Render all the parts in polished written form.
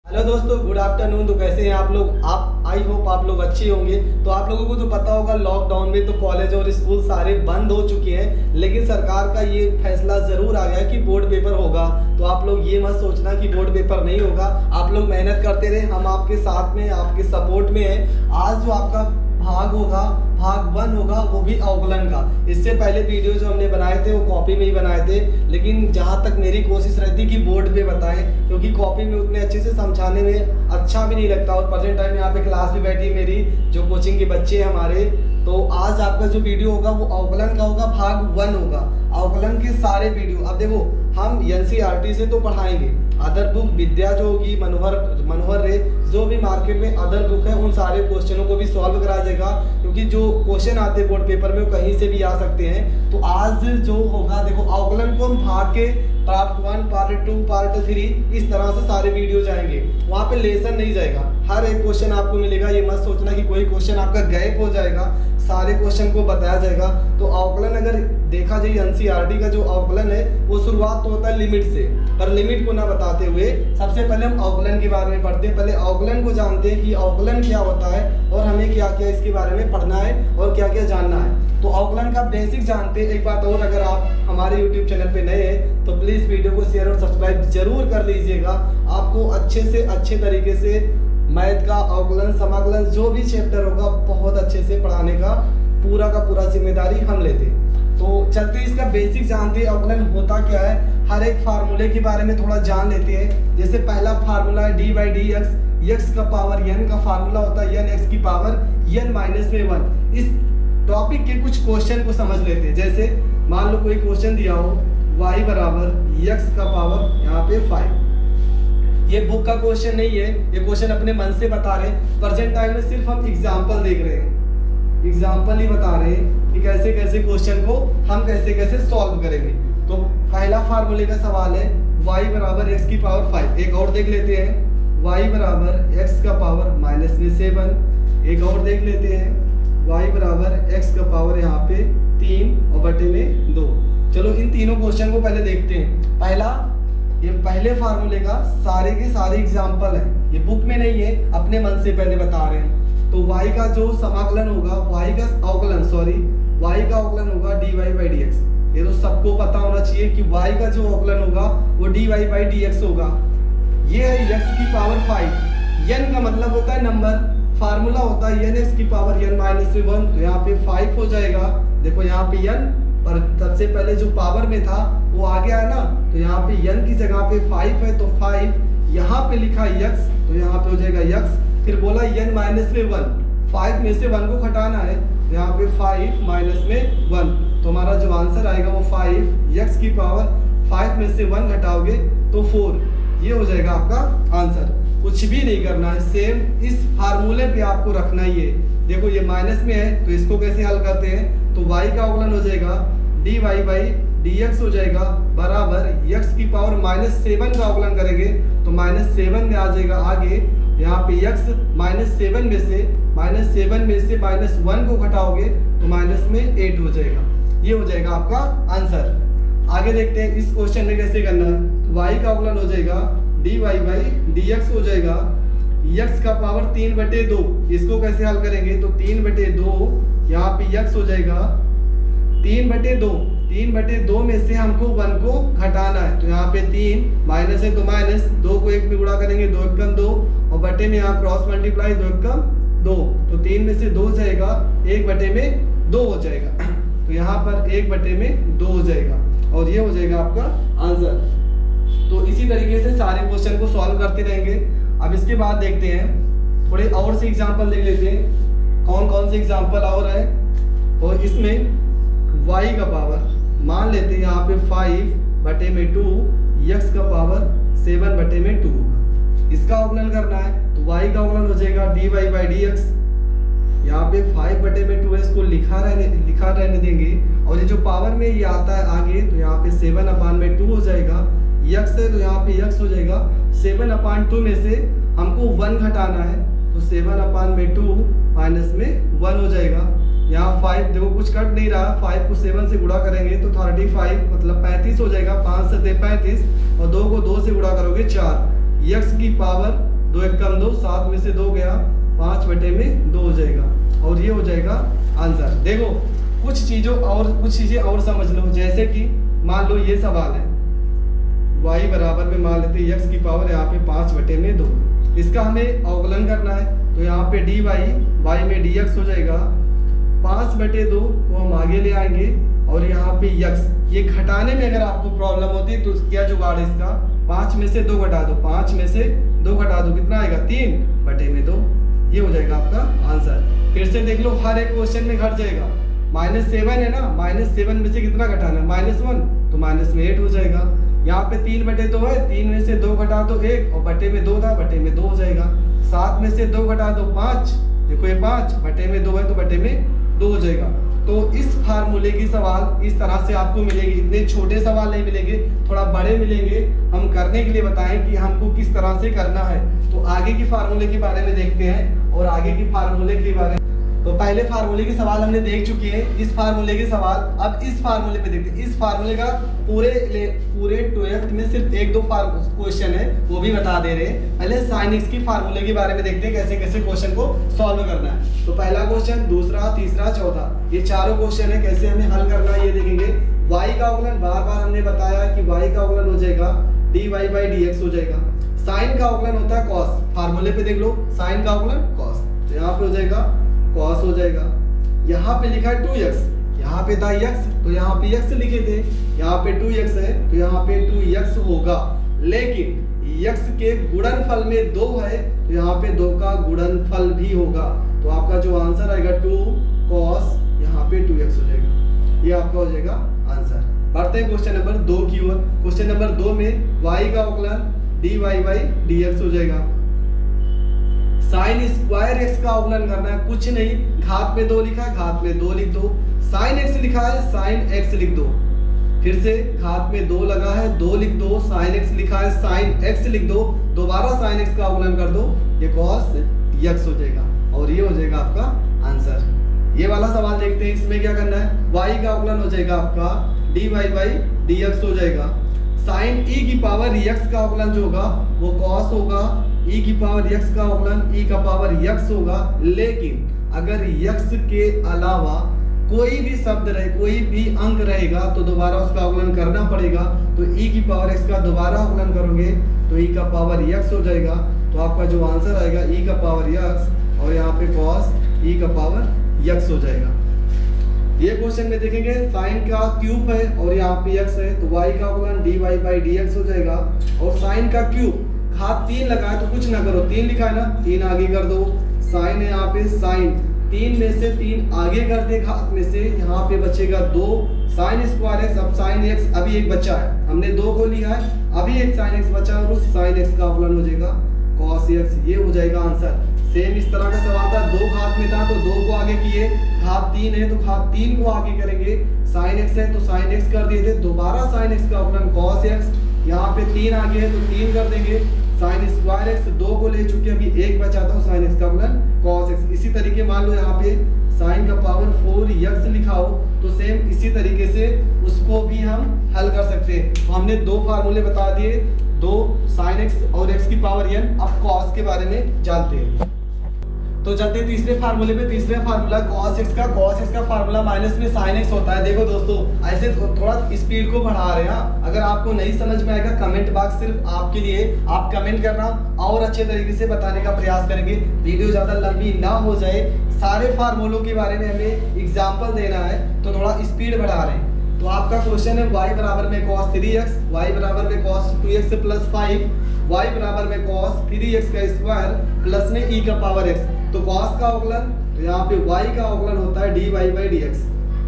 Hello दोस्तों, good afternoon. तो कैसे हैं आप लोग? आई होप आप लोग अच्छे होंगे। तो आप लोगों को तो पता होगा, लॉकडाउन में तो कॉलेज और स्कूल सारे बंद हो चुके हैं, लेकिन सरकार का ये फैसला ज़रूर आ गया कि बोर्ड पेपर होगा। तो आप लोग ये मत सोचना कि बोर्ड पेपर नहीं होगा। आप लोग मेहनत करते रहे, हम आपके साथ में, आपके सपोर्ट में हैं। आज जो आपका भाग होगा, भाग 1 होगा, वो भी अवकलन का। इससे पहले वीडियो जो हमने बनाए थे वो कॉपी में ही बनाए थे, लेकिन जहाँ तक मेरी कोशिश रहती कि बोर्ड पे बताएं, क्योंकि कॉपी में उतने अच्छे से समझाने में अच्छा भी नहीं लगता। और प्रेजेंट टाइम यहाँ पे क्लास भी बैठी है मेरी, जो कोचिंग के बच्चे हैं हमारे। तो आज आपका जो वीडियो होगा वो अवकलन का होगा, भाग 1 होगा। अवकलन के सारे वीडियो, अब देखो हम एनसीईआरटी से तो पढ़ाएंगे, अदर बुक विद्या जो होगी, मनोहर रे, जो भी मार्केट में अदर बुक है, उन सारे क्वेश्चनों को भी सॉल्व कराया जाएगा, क्योंकि जो क्वेश्चन आते हैं बोर्ड पेपर में वो कहीं से भी आ सकते हैं। तो आज जो होगा, देखो अवकलन को हम भाग के पार्ट 1, पार्ट 2, पार्ट 3 इस तरह से सारे वीडियो जाएंगे। वहाँ पे लेसन नहीं जाएगा, हर एक क्वेश्चन आपको मिलेगा। ये मत सोचना कि कोई क्वेश्चन आपका गैप हो जाएगा, सारे क्वेश्चन को बताया जाएगा। तो अवकलन अगर देखा जाए, एनसीईआरटी का जो अवकलन है वो शुरुआत तो होता है लिमिट से, पर लिमिट को ना बताते हुए सबसे पहले हम अवकलन के बारे में पढ़ते हैं। पहले अवकलन को जानते हैं कि अवकलन क्या होता है और हमें क्या क्या इसके बारे में पढ़ना है और क्या क्या जानना है। तो अवकलन का बेसिक जानते हैं। एक बात और, अगर आप हमारे YouTube चैनल पे नए हैं तो प्लीज़ वीडियो को शेयर और सब्सक्राइब जरूर कर लीजिएगा। आपको अच्छे से अच्छे तरीके से मैथ का अवकलन, समाकलन, जो भी चैप्टर होगा बहुत अच्छे से पढ़ाने का पूरा जिम्मेदारी हम लेते हैं। तो चलते इसका बेसिक जानते हैं, अवकलन होता क्या है। हर एक फार्मूले के बारे में थोड़ा जान लेते हैं। जैसे पहला फार्मूला है d/dx, x का पावर n का फार्मूला होता है n x की पावर n-1। इस टॉपिक के कुछ क्वेश्चन को समझ लेते हैं। जैसे मान लो कोई क्वेश्चन दिया हो, y बराबर x का पावर यहाँ पे 5। ये बुक का क्वेश्चन नहीं है, ये क्वेश्चन अपने मन से बता रहे हैं। प्रेजेंट टाइम में सिर्फ हम एग्जाम्पल देख रहे हैं, एग्जाम्पल ही बता रहे हैं कि कैसे कैसे क्वेश्चन को हम कैसे कैसे सॉल्व करेंगे। तो पहला फार्मूले का सवाल है y बराबर x की पावर 5। एक और देख लेते हैं, y बराबर x का पावर -7। एक और देख लेते हैं, y बराबर x का पावर यहाँ पे 3 और बटे में 2। चलो इन तीनों क्वेश्चन को पहले देखते हैं। ये पहले फार्मूले का सारे के सारे एग्जाम्पल है, ये बुक में नहीं है, अपने मन से पहले बता रहे हैं। तो y का जो समाकलन होगा, y का अवकलन होगा dy/dx। ये तो सबको पता होना चाहिए कि y का जो अवकलन होगा वो dy/dx होगा। ये है x की पावर 5। n का मतलब होता है नंबर, फार्मूला होता है n x की पावर n-1। तो यहाँ पे 5 हो जाएगा। देखो यहाँ पे n, पर सबसे पहले जो पावर में था वो आ गया है ना, तो यहाँ पे n की जगह पे 5 है, तो 5 यहाँ पे लिखा x, तो यहाँ पे हो जाएगा x। फिर बोला n-1, 5 में से 1 को घटाना है, तो यहाँ पे 5 - 1। तो हमारा जो आंसर आएगा वो 5, x की पावर 5 में से 1 घटाओगे तो 4। ये हो जाएगा आपका आंसर। कुछ भी नहीं करना है, सेम इस फार्मूले पे आपको रखना ही है। देखो ये माइनस में है, तो इसको कैसे हल करते हैं। तो y का अवकलन हो जाएगा dy/dx हो जाएगा बराबर x की पावर -7 का अवकलन करेंगे तो -7 में आ जाएगा आगे। यहाँ पे x -7 में से -1 को घटाओगे तो -8 हो जाएगा। ये हो जाएगा आपका आंसर। आगे देखते हैं इस क्वेश्चन में कैसे करना है। तो y का अवकलन हो जाएगा dy/dx हो जाएगा x का पावर 3/2। इसको कैसे हल करेंगे, तो 3/2 यहाँ पे x हो जाएगा 3/2 में से हमको 1 को घटाना है, तो यहाँ पे 3 माइनस है तो माइनस, 2 को 1 में गुणा करेंगे, 2 एकम 2, और बटे में यहाँ क्रॉस मल्टीप्लाई, 2 एकम 2, तो 3 में से 2 जाएगा, 1/2 हो जाएगा। तो यहाँ पर 1/2 हो जाएगा और ये हो जाएगा आपका आंसर। तो इसी तरीके से सारे क्वेश्चन को सॉल्व करते रहेंगे। अब इसके बाद देखते हैं, थोड़े और से एग्जाम्पल देख लेते हैं, कौन कौन से एग्जाम्पल और है। और इसमें y का पावर मान लेते हैं यहाँ पे 5/2, x का पावर 7/2 होगा। इसका अवकलन करना है, तो y का अवकलन हो जाएगा dy/dx। यहाँ पे 5/2 है, इसको लिखा रहने देंगे। और ये जो पावर में ये आता है आगे, तो यहाँ पे 7/2 हो जाएगा। x है तो यहाँ पे x हो जाएगा 7/2 में से हमको 1 घटाना है, तो 7/2 माइनस में 1 हो जाएगा। यहाँ 5 देखो कुछ कट नहीं रहा, 5 को 7 से गुणा करेंगे तो 35 मतलब 35 हो जाएगा। 5 से 35 और 2 को 2 से गुणा करोगे 4। x की पावर 2 एक कम 2, 7 में से 2 गया, 5 बटे में 2 हो जाएगा और ये हो जाएगा आंसर। देखो कुछ चीज़ें और समझ लो, जैसे कि मान लो ये सवाल है y बराबर में मान लेते हैं x की पावर यहाँ पे 5 बटे में 2, इसका हमें अवकलन करना है तो यहाँ पे dy y में dx हो जाएगा, 5 बटे 2 को हम आगे ले आएंगे और यहाँ पे x, ये घटाने में अगर आपको प्रॉब्लम होती है तो क्या जुगाड़ है इसका, 5 में से 2 घटा दो, 5 में से 2 घटा दो कितना आएगा 3 बटे में 2, ये हो जाएगा आपका आंसर। फिर से देख लो हर एक क्वेश्चन में घट जाएगा, -7 है ना, -7 में से कितना घटाना है -1 तो -8 हो जाएगा। यहाँ पे 3 बटे 2 है, 3 में से 2 घटा दो 1 और बटे में 2 था, बटे में 2 हो जाएगा। 7 में से 2 घटा दो 5, देखो ये 5 बटे में 2 है तो बटे में 2 हो जाएगा। तो इस फार्मूले की सवाल इस तरह से आपको मिलेंगे, इतने छोटे सवाल नहीं मिलेंगे, थोड़ा बड़े मिलेंगे। हम करने के लिए बताएं कि हमको किस तरह से करना है। तो आगे की फार्मूले के बारे में देखते हैं और आगे की फार्मूले के बारे में, तो पहले फार्मूले के सवाल हमने देख चुके हैं, इस फार्मूले के सवाल अब इस फार्मूले पे देखते हैं। इस फार्मूले का पूरे 12th में सिर्फ 1-2 क्वेश्चन है, वो भी बता दे रहे हैं। पहले sin x की फार्मूले के बारे में देखते हैं कैसे कैसे क्वेश्चन को सॉल्व करना है। तो पहला क्वेश्चन, दूसरा, तीसरा, चौथा, ये चारों क्वेश्चन है, कैसे हमें हल करना है ये देखेंगे। y का अवकलन बार बार हमने बताया कि y का अवकलन हो जाएगा dy/dx हो जाएगा। sin का अवकलन होता है cos, फार्मूले पे देख लो, sin का अवकलन cos, तो यहाँ पे हो जाएगा cos हो जाएगा। यहाँ पे लिखा है 2x, यहाँ पे था x तो यहाँ पे x लिखे थे, यहाँ पे 2x है तो यहाँ पे 2x होगा, लेकिन x के गुणनफल में 2 है तो यहाँ पे 2 का गुणनफल भी होगा। तो आपका जो आंसर आएगा 2 cos, यहाँ पे 2x हो जाएगा, ये आपका हो जाएगा आंसर। बढ़ते हैं क्वेश्चन नंबर 2 की ओर। क्वेश्चन नंबर 2 में y का अवकलन dy/dx हो जाएगा। साइन स्क्वायर x का अवकलन करना है, कुछ नहीं, घात में 2 लिखा है, घात में 2 लिख दो। साइन x लिखा है, साइन x लिख दो। फिर से घात में 2 लगा है, 2 लिख दो। साइन x लिखा है, साइन x लिख दो। दोबारा साइन x का अवकलन कर दो, ये cos x हो जाएगा और ये हो जाएगा आपका आंसर। ये वाला सवाल देखते हैं, इसमें क्या करना है, y का अवकलन हो जाएगा आपका dy/dx हो जाएगा। साइन e की पावर x का अवकलन जो होगा वो cos होगा, e की पावर x का अवकलन e का पावर x होगा। लेकिन अगर x के अलावा कोई भी शब्द रहे, कोई भी अंक रहेगा तो दोबारा उसका अवकलन करना पड़ेगा। तो e की पावर x का दोबारा अवकलन करोगे तो e का पावर x हो जाएगा। तो आपका जो आंसर आएगा e का पावर x और यहाँ पे cos e का पावर x हो जाएगा। ये क्वेश्चन में देखेंगे साइन का क्यूब है और यहाँ पे x है तो y का अवकलन dy/dx हो जाएगा। और साइन का क्यूब घात 3 लगा है तो कुछ ना करो, 3 लिखा है ना, 3 आगे कर दो। साइन है यहाँ पे, साइन 3 में से 3 आगे कर दे, घात में से यहाँ पे बचेगा 2 साइन स्क्वायर x। अब साइन x अभी एक बचा है, हमने 2 को लिया है, अभी एक साइन x बचा और उस साइन x का अवकलन हो जाएगा cos x, ये हो जाएगा आंसर। सेम इस तरह का सवाल था, 2 घात में था तो 2 को आगे किए, घात 3 है तो घात 3 को आगे करेंगे। साइन x है तो साइन x कर दिए थे, दोबारा साइन x का अवकलन cos x, यहाँ पे 3 आगे है तो 3 कर देंगे। साइन स्क्वायर x 2 को ले चुके, अभी 1 बचा था, साइन x का अवकलन cos x। इसी तरीके मान लो यहाँ पे साइन का पावर 4x लिखा हो तो सेम इसी तरीके से उसको भी हम हल कर सकते हैं। तो हमने 2 फार्मूले बता दिए, 2 साइन x और x की पावर n। अब cos के बारे में जानते हैं, तो चलते हैं तीसरे फार्मूले पे। तीसरा फार्मूला cos x का फार्मूला माइनस में sin x होता है। देखो दोस्तों, ऐसे थोड़ा स्पीड को बढ़ा रहे हैं। अगर आपको नहीं समझ में आएगा, कमेंट बॉक्स सिर्फ आपके लिए, आप कमेंट करना और अच्छे तरीके से बताने का प्रयास करेंगे, वीडियो ज़्यादा लंबी ना हो जाए। सारे फार्मूलों के बारे में हमें एग्जाम्पल देना है तो थोड़ा स्पीड बढ़ा रहे हैं। तो आपका क्वेश्चन है y बराबर में cos 3x, y बराबर में cos 2x प्लस 5, y बराबर में cos 3x का स्क्वायर प्लस में e का पावर x। तो cos का अवकलन, तो यहाँ पे y का अवकलन होता है dy/dx।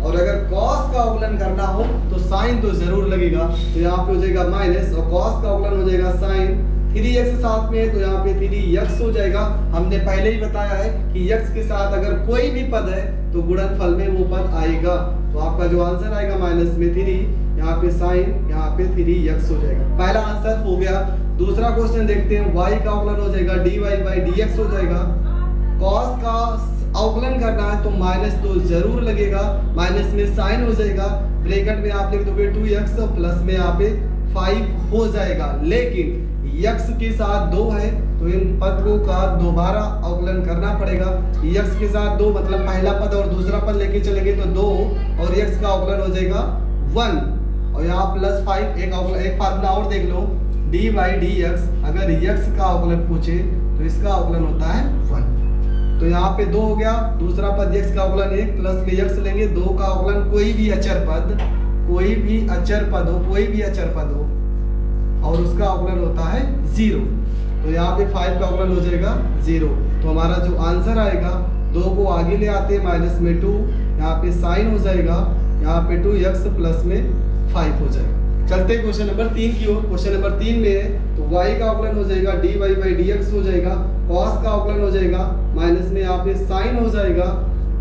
और अगर cos का अवकलन करना हो तो sin तो जरूर लगेगा, तो यहाँ पे हो जाएगा माइनस, और cos का अवकलन हो जाएगा sin। 3x साथ में है तो यहाँ पे 3x हो जाएगा। हमने पहले ही बताया है कि x के साथ अगर कोई भी पद है तो गुणनफल में वो पद आएगा। तो आपका जो आंसर आएगा माइनस में 3, यहाँ पे sin, यहाँ पे 3x हो जाएगा। पहला आंसर हो गया। दूसरा क्वेश्चन देखते हैं, y का अवकलन हो जाएगा dy/dx हो जाएगा। cos का अवकलन करना है तो माइनस तो जरूर लगेगा, माइनस में साइन हो जाएगा, ब्रैकेट में आप लिख दोगे 2x प्लस में यहाँ पे 5 हो जाएगा। लेकिन यक्स के साथ 2 है तो इन पदों का दोबारा अवकलन करना पड़ेगा। यक्स के साथ 2 मतलब पहला पद और दूसरा पद लेके चलेंगे तो 2 और यक्स का अवकलन हो जाएगा 1 और यहाँ प्लस 5। एक फार्मूला और देख लो, डी बाई डी एक्स, अगर यक्स का अवकलन पूछे तो इसका अवकलन होता है 1। तो यहाँ पे 2 हो गया, दूसरा पद यक्स का अवकलन 1 प्लस में यक्स लेंगे 2 का अवकलन कोई भी अचर पद हो और उसका अवकलन होता है 0। तो यहाँ पे 5 का अवकलन हो जाएगा 0। तो हमारा जो आंसर आएगा 2 को आगे ले आते हैं माइनस में 2, यहाँ पे साइन हो जाएगा, यहाँ पे 2x प्लस में 5 हो जाएगा। चलते हैं क्वेश्चन नंबर 3 की ओर। क्वेश्चन नंबर 3 में है तो y का अवकलन हो जाएगा dy बाई dx हो जाएगा, cos का अवकलन हो जाएगा माइनस में यहाँ पे साइन हो जाएगा,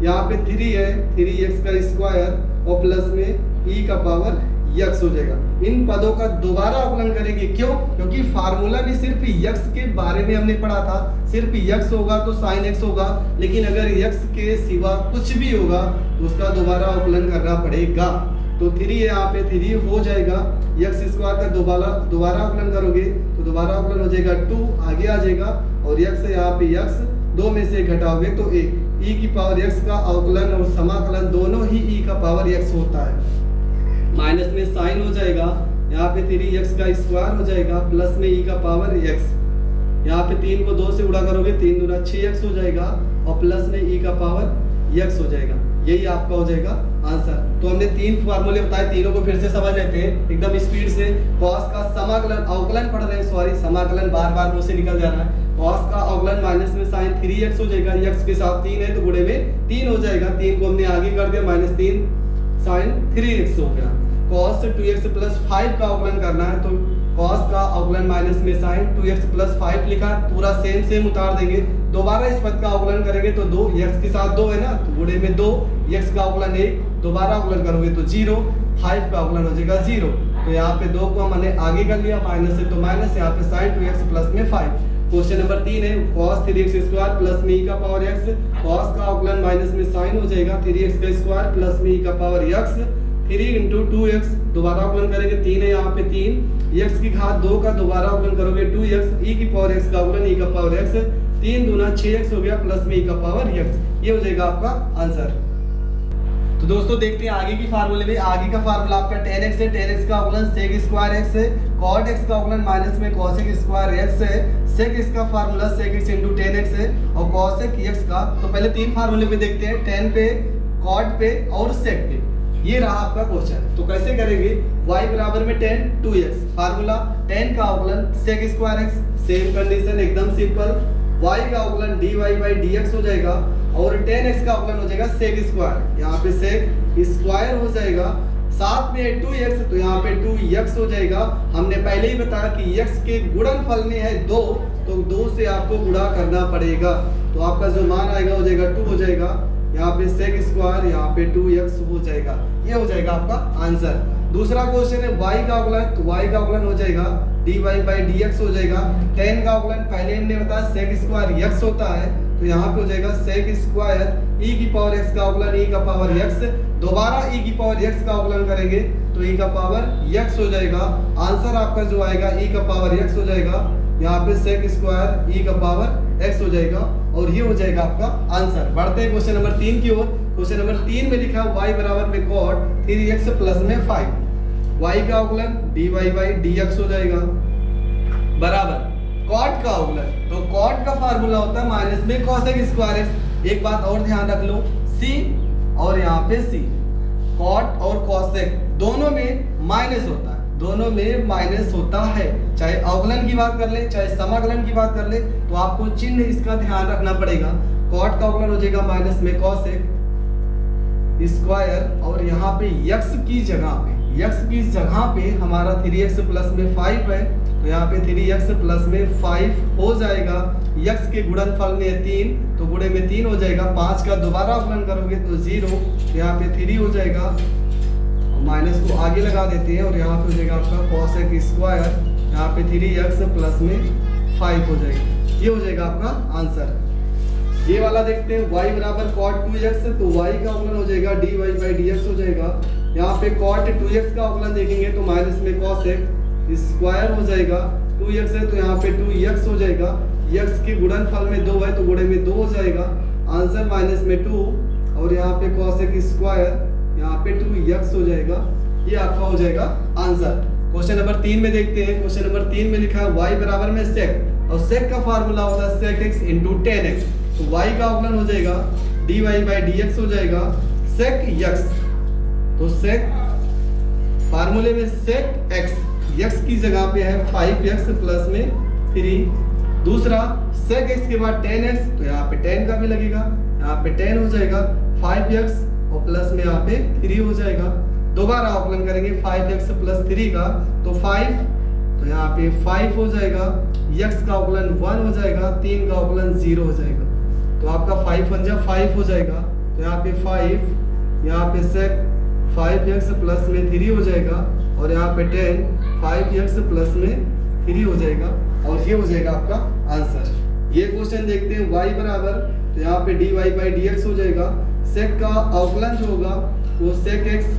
यहाँ पे 3 है 3x का स्क्वायर और प्लस में e का पावर x हो जाएगा। इन पदों का दोबारा अवकलन करेंगे, क्यों? क्योंकि फार्मूला भी सिर्फ x के बारे में हमने पढ़ा था, सिर्फ x होगा तो sin x होगा, लेकिन अगर x के सिवा कुछ भी होगा तो उसका दोबारा अवकलन करना पड़ेगा। तो 3 यहाँ पे 3 हो जाएगा, x स्क्वायर का दोबारा अवकलन करोगे तो दोबारा अवकलन हो जाएगा 2 आगे आ जाएगा और x है यहाँ पे x 2 में से घटाओगे तो 1 e की पावर x का अवकलन और समाकलन दोनों ही e का पावर x होता है। माइनस में साइन हो जाएगा, यहाँ पे 3x का स्क्वायर हो जाएगा प्लस में e का पावर x, यहाँ पे 3 को 2 से गुणा करोगे 3 दूना 6x हो जाएगा और प्लस में e का पावर x हो जाएगा। यही आपका हो जाएगा आंसर। तो हमने 3 फार्मूले बताए, तीनों को फिर से समझ लेते हैं एकदम स्पीड से। cos का समाकलन अवकलन पढ़ रहे हैं, सॉरी समाकलन बार मुंह से निकल जा रहा है। cos का अवकलन माइनस में साइन 3x हो जाएगा, x के साथ 3 है तो गुणे में 3 हो जाएगा, 3 को हमने आगे कर दिया माइनस 3 साइन 3x हो गया। cos 2x प्लस 5 का अवकलन करना है तो cos का अवकलन माइनस में sin 2x प्लस 5 लिखा, पूरा सेम उतार देंगे। दोबारा इस पद का अवकलन करेंगे तो 2 x के साथ 2 है ना तो गुणे में 2 x का अवकलन 1, दोबारा अवकलन करोगे तो 0, 5 का अवकलन हो जाएगा 0। तो यहाँ पे 2 को हमने आगे कर लिया, माइनस है तो माइनस, यहाँ पे sin 2x प्लस में 5। क्वेश्चन नंबर 3 है cos 3x स्क्वायर प्लस में e का पावर x, cos का अवकलन माइनस में sin हो जाएगा 3x का स्क्वायर प्लस में e का पावर x, 3 इंटू 2x दोबारा अवकलन करेंगे 3 है यहाँ पे 3, x की घात 2 का दोबारा अवकलन करोगे 2x, e की पावर x का अवकलन e का पावर x, 3 दूना 6x हो गया प्लस में e का पावर x। ये हो जाएगा आपका आंसर। तो दोस्तों देखते हैं आगे की फार्मूले में। आगे का फार्मूला आपका tan x है, tan x का अवकलन sec स्क्वायर x है, cot x का अवकलन माइनस में cosec स्क्वायर x है, sec x का formula sec x into tan x है और cosec x का। तो पहले 3 फार्मूले पे देखते हैं, tan पे, cot पे और sec पे। ये रहा आपका क्वेश्चन। तो कैसे करेंगे, y बराबर में tan 2x, फार्मूला tan का अवकलन sec square x, same condition एकदम सिंपल, y का अवकलन dy बाई dx हो जाएगा और tan x का अवकलन हो जाएगा sec स्क्वायर, यहाँ पे sec स्क्वायर हो जाएगा, साथ में 2x तो यहाँ पे 2x हो जाएगा। हमने पहले ही बताया कि x के गुणनफल में है 2 तो 2 से आपको गुणा करना पड़ेगा, तो आपका जो मान आएगा हो जाएगा 2 हो जाएगा, यहाँ पे sec स्क्वायर यहाँ पे 2x हो जाएगा। ये हो जाएगा आपका आंसर। दूसरा क्वेश्चन है y का अवकलन, तो y का अवकलन हो जाएगा dy बाई dx हो जाएगा। tan का अवकलन पहले हमने बताया sec स्क्वायर x होता है तो यहाँ पे हो जाएगा sec स्क्वायर e की पावर x का अवकलन e का पावर x, दोबारा e की पावर x का अवकलन करेंगे तो e का पावर x हो जाएगा। आंसर आपका जो आएगा e का पावर x हो जाएगा, यहाँ पे sec स्क्वायर e का पावर x हो जाएगा और ये हो जाएगा आपका आंसर। बढ़ते हैं क्वेश्चन नंबर 3 की ओर। क्वेश्चन नंबर 3 में लिखा y बराबर में cot 3x प्लस में 5, y का अवकलन dy बाई dx हो जाएगा बराबर cot का अवकलन, तो cot का फार्मूला होता है माइनस में cosec स्क्वायर x। एक बात और ध्यान रख लो, c और यहाँ पे c, cot और cosec दोनों में माइनस होता है, दोनों में माइनस होता है, चाहे अवकलन की बात कर ले चाहे समाकलन की बात कर ले, तो आपको चिन्ह इसका ध्यान रखना पड़ेगा। cot का अवकलन हो जाएगा माइनस में cosec स्क्वायर और यहाँ पे x की जगह पे हमारा 3x प्लस में 5 है तो यहाँ पे 3x प्लस में 5 हो जाएगा। x के गुणनफल में 3 तो गुणे में 3 हो जाएगा, 5 का दोबारा अवकलन करोगे तो 0, तो यहाँ पे 3 हो जाएगा, माइनस को आगे लगा देते हैं और यहाँ पे हो जाएगा आपका cosec स्क्वायर, यहाँ पे 3x प्लस में 5 हो जाएगा। ये हो जाएगा आपका आंसर। ये वाला देखते हैं y बराबर cot 2x, तो y का अवकलन हो जाएगा dy बाई dx हो जाएगा। यहाँ पे cot 2x का अवकलन देखेंगे तो माइनस में cosec स्क्वायर हो जाएगा, 2x है तो यहाँ पे 2x हो जाएगा, x के गुणनफल में 2 है तो गुणे में 2 हो जाएगा, आंसर माइनस में 2 और यहाँ पे cosec स्क्वायर यहाँ पे 2x हो जाएगा। ये आपका हो जाएगा आंसर। क्वेश्चन नंबर 3 में देखते हैं। क्वेश्चन नंबर 3 में लिखा है y बराबर में sec और sec का फार्मूला होता है sec x into tan x, तो y का अवकलन हो जाएगा dy by dx हो जाएगा sec x, तो sec फार्मूले में sec x की जगह पे है 5x प्लस में 3, दूसरा sec x के बाद tan x, तो यहाँ पे tan का भी लगेगा, यहाँ पे tan हो जाएगा 5x और प्लस में यहाँ पे 3 हो जाएगा। दोबारा अवकलन करेंगे 5x प्लस 3 का, तो 5, तो यहाँ पे 5 हो जाएगा, x का अवकलन 1 हो जाएगा, 3 का अवकलन 0 हो जाएगा, तो आपका 5 बन जाए 5 हो जाएगा, तो यहाँ पे 5, यहाँ पे sec 5x प्लस में 3 हो जाएगा और यहाँ पे tan 5x प्लस में 3 हो जाएगा और ये हो जाएगा आपका आंसर। ये क्वेश्चन देखते हैं y बराबर, तो यहाँ पे dy by dx हो जाएगा, sec का अवकलन जो होगा वो sec x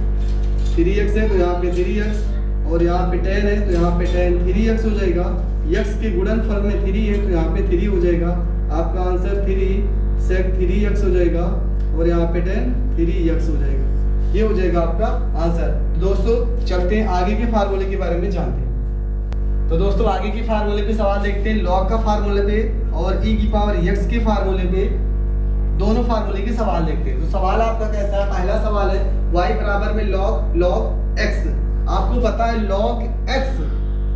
3x है तो यहाँ पे 3x और यहाँ पे tan है तो यहाँ पे tan 3x हो जाएगा, x के गुणनफल में 3 है तो यहाँ पे 3 हो जाएगा, आपका आंसर 3 sec 3x हो जाएगा और यहाँ पे tan 3x हो जाएगा। ये हो जाएगा आपका आंसर। दोस्तों चलते हैं आगे के फार्मूले के बारे में जानते हैं। तो दोस्तों आगे के फार्मूले पे सवाल देखते हैं, log का फार्मूले पे और e की पावर x के फार्मूले पे, दोनों फार्मूले के सवाल देखते हैं। तो सवाल आपका कैसा है, पहला सवाल है y बराबर में log x, आपको पता है log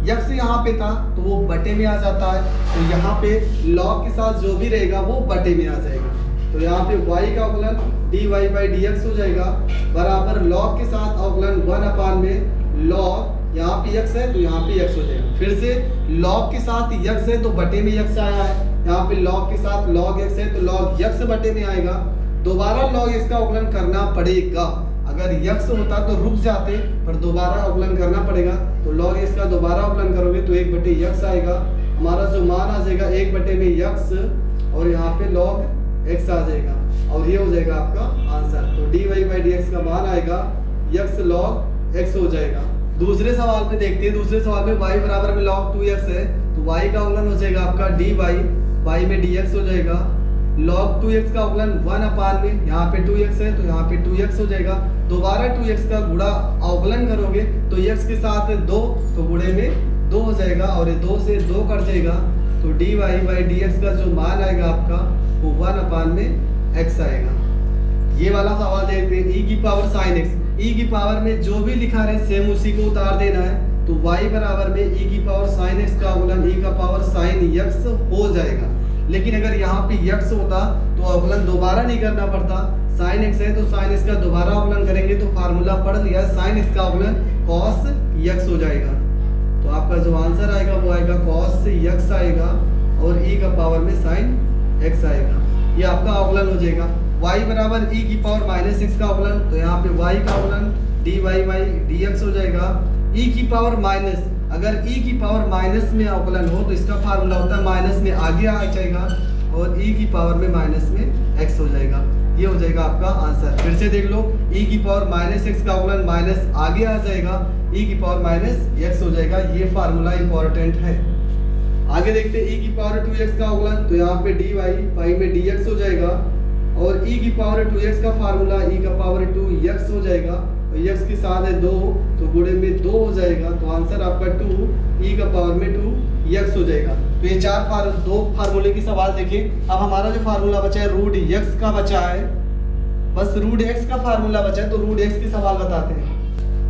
x यहाँ पे था तो वो बटे में आ जाता है, तो यहाँ पे log के साथ जो भी रहेगा वो बटे में आ जाएगा, तो यहाँ पे y का अवकलन dy by dx हो जाएगा बराबर log के साथ अवकलन 1 में log, यहाँ पे x है तो यहाँ पे x हो जाएगा, फिर से log के साथ x है तो बटे में x आया है, यहाँ पे log के साथ log x है तो log x बटे में आएगा, दोबारा log x का अवकलन करना पड़ेगा, अगर x होता तो रुक जाते पर दोबारा अवकलन करना पड़ेगा, तो log x का दोबारा अवकलन करोगे तो 1 बटे x आएगा, हमारा जो मान आ जाएगा 1 बटे में x और यहाँ पे log x आ जाएगा और ये हो जाएगा आपका आंसर। तो dy by dx का मान आएगा x log x हो जाएगा। दूसरे सवाल पे देखते हैं, दूसरे सवाल में y बराबर में log 2x है तो y का अवकलन हो जाएगा आपका dy y में dx हो जाएगा, log 2x का अवकलन 1 में, यहाँ पे 2x है तो यहाँ पे 2x हो जाएगा, दोबारा 2x का गुणा अवकलन करोगे तो x के साथ 2 तो गुणे में 2 हो जाएगा और ये 2 से 2 कट जाएगा, तो dy by dx का जो मान आएगा आपका वो 1 में x आएगा। ये वाला सवाल देखते हैं, e की पावर sin x, e की पावर में जो भी लिखा रहे सेम उसी को उतार देना है, तो y बराबर में e की पावर sin x का अवकलन e का पावर sin x हो जाएगा, लेकिन अगर यहाँ पे x होता तो अवकलन दोबारा नहीं करना पड़ता, sin x है तो sin x का दोबारा अवकलन करेंगे, तो फार्मूला पढ़ लिया, sin x का अवकलन cos x हो जाएगा, तो आपका जो आंसर आएगा वो आएगा cos x आएगा और e का पावर में sin x आएगा, ये आपका अवकलन हो जाएगा। y बराबर e की पावर माइनस x का अवकलन, तो यहाँ पे y का अवकलन dy by dx हो जाएगा, e की पावर माइनस, अगर e की पावर माइनस में अवकलन हो तो इसका फार्मूला होता है माइनस में आगे आ जाएगा और e की पावर में माइनस में x हो जाएगा, ये हो जाएगा आपका आंसर। फिर से देख लो, e की पावर माइनस x का अवकलन माइनस आगे आ जाएगा, e की पावर माइनस x हो जाएगा, ये फार्मूला इंपॉर्टेंट है। आगे देखते हैं e की पावर 2x का अवकलन, तो यहाँ पे dy पाई में dx हो जाएगा और e की पावर 2x का फार्मूला e का पावर 2x हो जाएगा, तो x के साथ है 2 तो गुणे में 2 हो जाएगा, तो आंसर आपका 2 e का पावर में 2x हो जाएगा। तो ये दो फार्मूले की सवाल देखिए। अब हमारा जो फार्मूला बचा है रूट x का बचा है, बस रूट x का फार्मूला बचा है, तो रूट x के सवाल बताते हैं।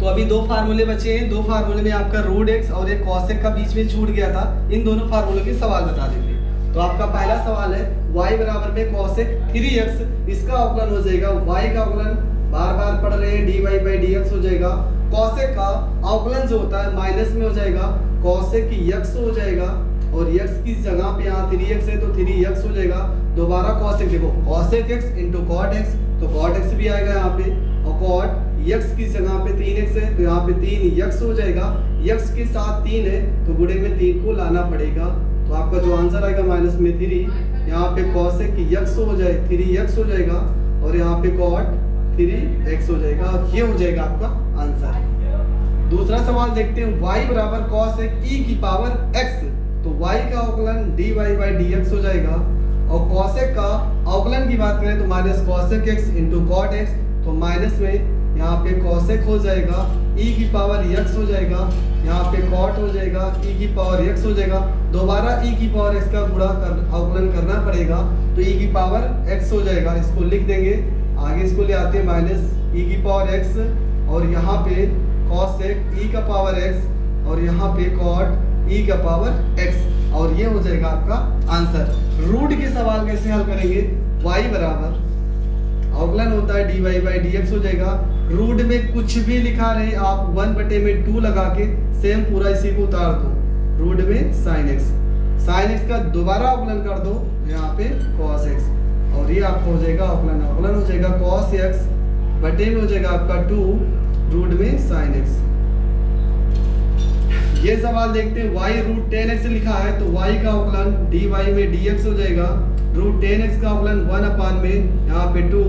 तो अभी दो फार्मूले बचे हैं, दो फार्मूले में आपका रूट x और एक cosec का बीच में छूट गया था, इन दोनों फार्मूले के सवाल बता देते हैं। तो आपका पहला सवाल है y बराबर में cosec 3x, इसका अवकलन हो जाएगा, y का अवकलन बार बार पढ़ रहे हैं dy by dx हो जाएगा, cosec का अवकलन जो होता है माइनस में हो जाएगा, cosec x हो जाएगा और x की जगह पे यहाँ 3x है तो 3x हो जाएगा, दोबारा cosec देखो cosec x into cot x, तो cot x भी आएगा यहाँ पे और cot x की जगह पे 3x है तो यहाँ पे 3x हो जाएगा, x के साथ 3 है तो गुणे में 3 को लाना पड़ेगा, तो आपका जो आंसर आएगा माइनस में 3, यहाँ पे cosec x हो जाए 3x हो जाएगा और यहाँ पे cot 3x हो जाएगा और ये हो जाएगा आपका आंसर। दूसरा सवाल देखते हैं, y बराबर cos e की पावर x, तो y का अवकलन dy बाई dx हो जाएगा, और cos का अवकलन की बात करें तो minus cos x into cot x, तो माइनस में यहाँ पे cos हो जाएगा, e की पावर x हो जाएगा, यहाँ पे cot हो जाएगा, e की पावर x हो जाएगा, दोबारा e की पावर x का गुणा कर अवकलन करना पड़ेगा, तो e की पावर x हो जाएगा, इसको लिख देंगे, आगे इसको ले आते हैं माइनस e की पावर x, और यहाँ पे cos e का पावर x, और यहाँ पे cot e का पावर x, और ये हो जाएगा आपका आंसर। रूट के सवाल कैसे हल करेंगे, y बराबर अवकलन होता है dy बाई dx हो जाएगा, रूट में कुछ भी लिखा रहे आप 1/2 लगा के सेम पूरा इसी को उतार दो, रूट में sin x का दोबारा अवकलन कर दो यहाँ पे cos x, और ये आपको हो जाएगा अवकलन हो जाएगा cos x बटे में हो जाएगा आपका 2 रूट में sin x। ये सवाल देखते हैं, y रूट 10x लिखा है तो y का अवकलन dy में dx हो जाएगा, रूट 10x का अवकलन 1 में यहाँ पे 2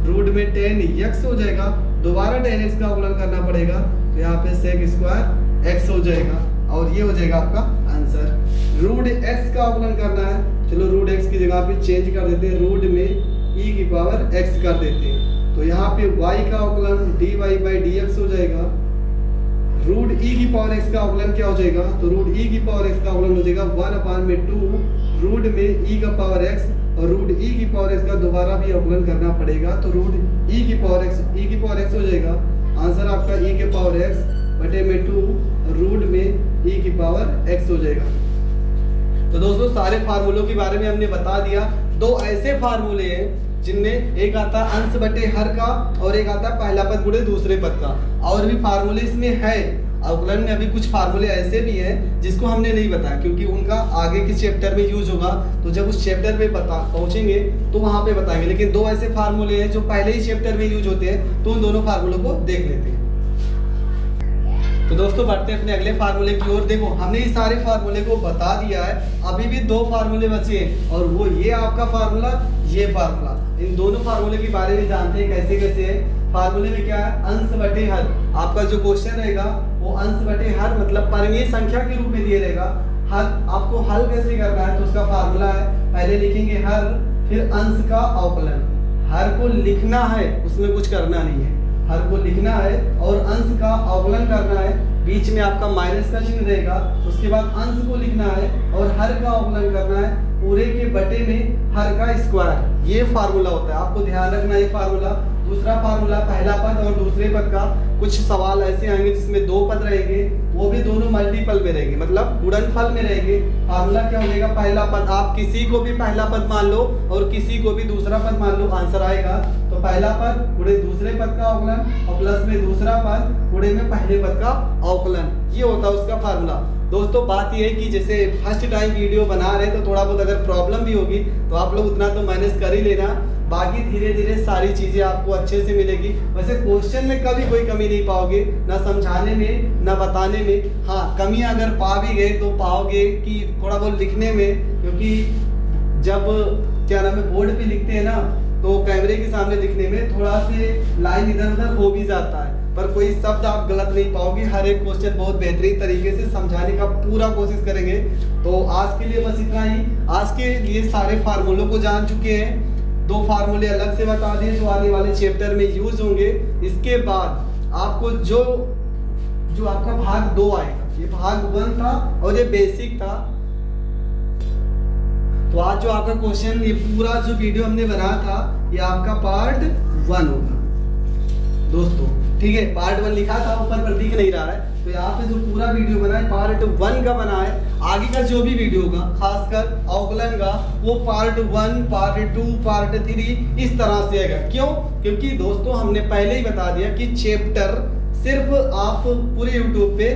रूट में 10x हो जाएगा, दोबारा 10x का अवकलन करना पड़ेगा, तो यहाँ पे sec स्क्वायर x हो जाएगा, और ये हो जाएगा आपका आंसर। रूट x का अवकलन करना है, चलो रूट x की जगह पे चेंज कर देते हैं, रूट में e की पावर x कर देते हैं, तो यहाँ पे y का अवकलन dy बाई dx हो जाएगा, रूट e की पावर x का अवकलन क्या हो जाएगा, तो रूट e की पावर x का अवकलन हो जाएगा 1/2 रूट में e का पावर x, और रूट e की पावर x का दोबारा भी अवकलन करना पड़ेगा, तो रूट e की पावर x हो जाएगा, आंसर आपका e के पावर x बटे में 2 रूट में e की पावर x हो जाएगा। तो दोस्तों सारे फार्मूलों के बारे में हमने बता दिया। दो ऐसे फार्मूले हैं जिनमें एक आता है अंश बटे हर का, और एक आता है पहला पद गुणे दूसरे पद का, और भी फार्मूले इसमें है। अवकलन में अभी कुछ फार्मूले ऐसे भी हैं जिसको हमने नहीं बताया, क्योंकि उनका आगे के चैप्टर में यूज होगा, तो जब उस चैप्टर पे पहुंचेंगे तो वहां पे बताएंगे। लेकिन दो ऐसे फार्मूले हैं जो पहले ही चैप्टर में यूज होते हैं, तो उन दोनों फार्मूलों को देख लेते हैं। तो दोस्तों बढ़ते हैं अपने अगले फार्मूले की ओर। देखो हमने ये सारे फार्मूले को बता दिया है, अभी भी दो फार्मूले बचे हैं, और वो ये आपका फार्मूला, ये फार्मूला। इन दोनों फार्मूले के बारे में जानते हैं कैसे कैसे है। फार्मूले में क्या है, अंश बटे हर। आपका जो क्वेश्चन रहेगा वो अंश बटे हर मतलब परिमेय संख्या के रूप में दिए रहेगा। हर आपको हल कैसे करना है, तो उसका फार्मूला है, पहले लिखेंगे हर, फिर अंश का अवकलन। हर को लिखना है, उसमें कुछ करना नहीं है, हर को लिखना है और अंश का अवकलन करना है। बीच में आपका माइनस का चिन्ह रहेगा, उसके बाद अंश को लिखना है और हर का अवकलन करना है, पूरे के बटे में हर का स्क्वायर। ये फार्मूला होता है, आपको ध्यान रखना है ये फार्मूला। दूसरा फार्मूला पहला पद और दूसरे पद का। कुछ सवाल ऐसे आएंगे जिसमें दो पद रहेंगे, वो भी दोनों मल्टीपल में रहेंगे, मतलब गुणनफल में रहेंगे। फार्मूला क्या हो जाएगा, पहला पद। आप किसी को भी पहला पद मान लो और किसी को भी दूसरा पद मान लो, आंसर आएगा। तो पहला पद गुणे दूसरे पद का अवकलन और प्लस में दूसरा पद गुणे में पहले पद का अवकलन, ये होता है उसका फार्मूला। दोस्तों बात ये है कि जैसे फर्स्ट टाइम वीडियो बना रहे तो थोड़ा बहुत अगर प्रॉब्लम भी होगी तो आप लोग उतना तो मैनेज कर ही लेना, बाकी धीरे धीरे सारी चीजें आपको अच्छे से मिलेगी। वैसे क्वेश्चन में कभी कोई कमी नहीं पाओगे, ना समझाने में ना बताने में। हाँ, कमियां अगर पा भी गए तो पाओगे कि थोड़ा बहुत लिखने में, क्योंकि जब क्या नाम है बोर्ड पे लिखते हैं ना तो कैमरे के सामने लिखने में थोड़ा से लाइन इधर उधर हो भी जाता है, पर कोई शब्द आप गलत नहीं पाओगे। हर एक क्वेश्चन बहुत बेहतरीन तरीके से समझाने का पूरा कोशिश करेंगे। तो आज के लिए बस इतना ही। आज के लिए सारे फार्मूलों को जान चुके हैं, दो फार्मूले अलग से बता दिए जो आने वाले चैप्टर में यूज होंगे। इसके बाद आपको जो आपका भाग 2 आएगा, ये भाग 1 था और ये बेसिक था। तो आज जो आपका क्वेश्चन, ये पूरा जो वीडियो हमने बनाया था, ये आपका पार्ट 1 होगा दोस्तों, ठीक है। पार्ट 1 लिखा था, ऊपर पर दिख नहीं रहा है, तो यहाँ पे जो पूरा वीडियो बना है पार्ट 1 का बना है। आगे का जो भी वीडियो होगा खासकर अवकलन का, वो पार्ट 1, पार्ट 2, पार्ट 3 इस तरह से आएगा। क्यों? क्योंकि दोस्तों हमने पहले ही बता दिया कि चैप्टर सिर्फ आप पूरे यूट्यूब पे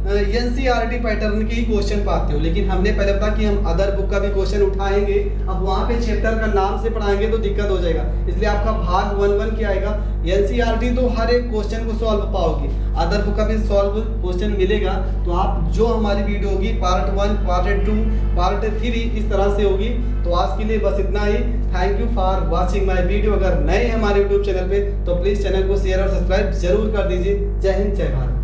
NCERT पैटर्न के ही क्वेश्चन पाते हो, लेकिन हमने पहले बताया कि हम अदर बुक का भी क्वेश्चन उठाएंगे। अब वहाँ पे चैप्टर का नाम से पढ़ाएंगे तो दिक्कत हो जाएगा, इसलिए आपका भाग 1 क्या आएगा, NCERT तो हर एक क्वेश्चन को सॉल्व पाओगे, अदर बुक का भी सॉल्व क्वेश्चन मिलेगा। तो आप जो हमारी वीडियो होगी पार्ट 1, पार्ट 2, पार्ट 3 इस तरह से होगी। तो आज के लिए बस इतना ही। Thank you for watching my video. अगर नए हैं हमारे यूट्यूब चैनल पे तो प्लीज़ चैनल को शेयर और सब्सक्राइब जरूर कर दीजिए। जय हिंद, जय भारत।